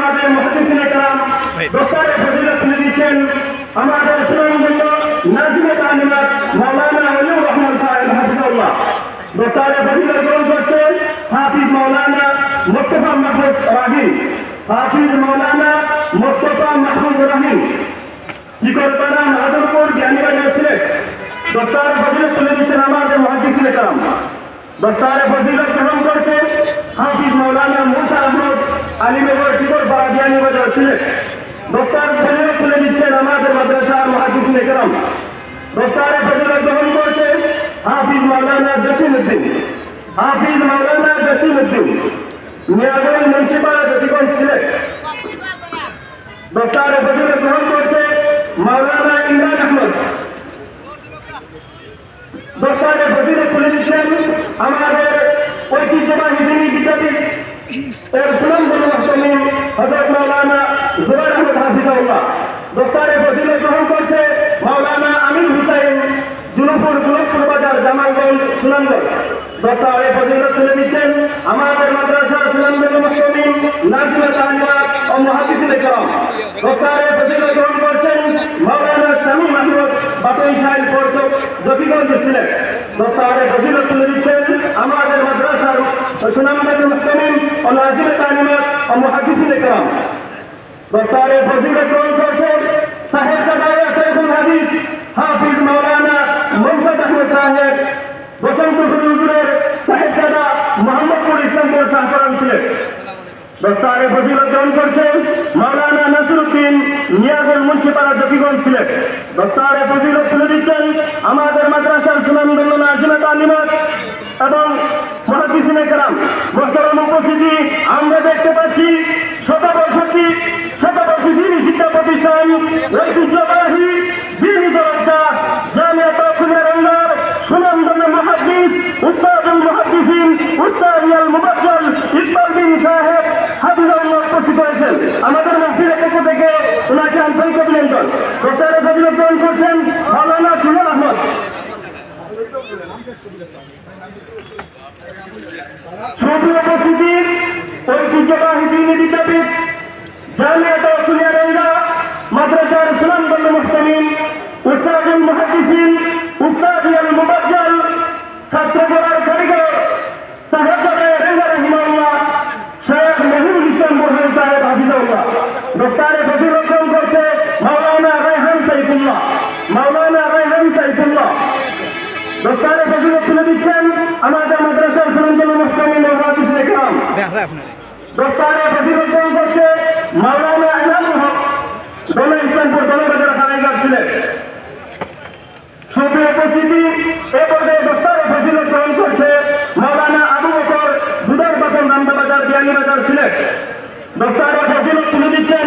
আমাদের মুহাদ্দিসিনে কেরাম দস্তারে ফজিলত তুলে দিচ্ছেন আমাদের সুনামধন্য নাজিমে তালিমাত মাওলানা ওলিউর রহমান সাহেব হাফিজাহুল্লাহ। দস্তারে ফজিলত গ্রহণ করছেন হাফিজ মাওলানা মুস্তাফা মাহমুদ রাহিম। হাফিজ মাওলানা মুস্তাফা মাহমুদ রাহিম জিকরপাড়া মাধবপুর জ্ঞানীবাজার সিলেট। দস্তারে ফজিলত তুলে দিচ্ছেন আমাদের মুহাদ্দিসিনে কেরাম। দস্তারে ফজিলত গ্রহণ করছেন হাফিজ মাওলানা মুসা আহমদ আলীনগর জিকরপাড়া জ্ঞানীবাজার সিলেট। দস্তারে ফজিলত তুলে দিচ্ছেন আমাদের মাদ্রাসার মুহাদ্দিসিনে কেরাম। দস্তারে ফজিলত গ্রহণ করছেন হাফিজ মাওলানা জসিমউদ্দিন। হাফিজ মাওলানা জসিমউদ্দিন মিয়াগঞ্জ মুন্সিপাড়া জ্যোতিগঞ্জ সিলেট। দস্তারে ফজিলত গ্রহণ করছেন মাওলানা ইমরান আহমদ। দস্তারে ফজিলত তুলে দিচ্ছেন আমাদের ঐতিহ্যবাহী দ্বীনি বিদ্যাপীঠ এর সুনামধন্য মুহতামিম হযরত মাওলানা জুবাইর আহমদ হাফিজাহুল্লাহ। দস্তারে ফজিলত গ্রহণ করছে মাওলানা আমিন হুসাইন জুনুপুর গুলকপুর বাজার জামালগঞ্জ সুনামগঞ্জ। দস্তারে ফজিলত তুলে দিচ্ছেন আমাদের মাদ্রাসার সুনামধন্য মুহতামিম নাজিমে তালিমাত ও মুহাদ্দিসিনে কেরাম। দস্তারে ফজিলত গ্রহণ করছেন মাওলানা শামীম আহমদ বাটই শাইল পরচক জকিগঞ্জ সিলেট। দস্তারে ফজিলত তুলে দিচ্ছেন আমাদের মাদ্রাসার সুনামধন্য মুহতামিম ও নাজিমে তালিমাত ও মুহাদ্দিসিনে কেরাম। দস্তারে ফজিলত গ্রহণ করছেন সাহেবজাদা শাইখুল হাদিস হাফিজ মাওলানা মুনশাদ আহমদ সাহেব বসন্তপুর হুজুরের সাহেবজাদা মোহাম্মদপুর ইসলামপুর শাহপুরান সিলেট। দস্তারে ফজিলত গ্রহণ করছেন মাওলানা নাসিরউদ্দিন মিয়াগঞ্জ মুন্সিপাড়া জকিগঞ্জ সিলেট। দস্তারে ফজিলত তুলে দিচ্ছেন আমাদের মাদ্রাসার সুনামধন্য নাজিমে তালিমাত এবং মুহাদ্দিসিনে কেরাম। মোহতারাম উপস্থিতি, আমরা দেখতে পাচ্ছি শতবর্ষী দ্বীনি শিক্ষা প্রতিষ্ঠান ঐতিহ্যবাহী দ্বীনি দরজা জামিয়া তাওফিকুর রহমান সুনামধন্য মুহাদ্দিস উস্তাদুল মুহাদ্দিসিন উস্তাদ ইয়াল মুবাজ্জাল ইকবাল বিন সাহেব হাফিজাহুল্লাহ উপস্থিত হয়েছেন। আমাদের মুফতির পক্ষ থেকে ওনাকে আন্তরিক অভিনন্দন। দস্তারে ফজিলত গ্রহণ করছেন মাওলানা সুহেল আহমদ। সুপ্রিয় উপস্থিতি, ঐতিহ্যবাহী দ্বীনি বিদ্যাপীঠ জামিয়া তাওফিকুর রহমান মাদ্রাসার সুনামধন্য মুহতামিম উস্তাদুল মুহাদ্দিসিন উস্তাদ ইয়াল মুবাজ্জাল ছাত্র পড়ার কারিগর সাহেবজাদা রেজা রাহিমাহুল্লাহ শেখ মেহবুবুল ইসলাম বুরহান সাহেব হাফিজাহুল্লাহ। দস্তারে ফজিলত গ্রহণ করছে মাওলানা রায়হান সাইফুল্লাহ। মাওলানা রায়হান সাইফুল্লাহ। দস্তারে ফজিলত তুলে দিচ্ছেন আমাদের মাদ্রাসার সুনামধন্য মুহতামিম ও মুহাদ্দিসিনে কেরাম। দস্তারে ফজিলত গ্রহণ করছে মাওলানা ইনামুল হক দোলা ইসলামপুর দোলাবাজার থানায় সিলেট। সুপ্রিয় উপস্থিতি, এ পর্যায়ে দস্তারে ফজিলত গ্রহণ করছে মাওলানা আবু বকর দুদার বাতন রামদাবাজার বিয়ানীবাজার সিলেট। দস্তারে ফজিলত তুলে দিচ্ছেন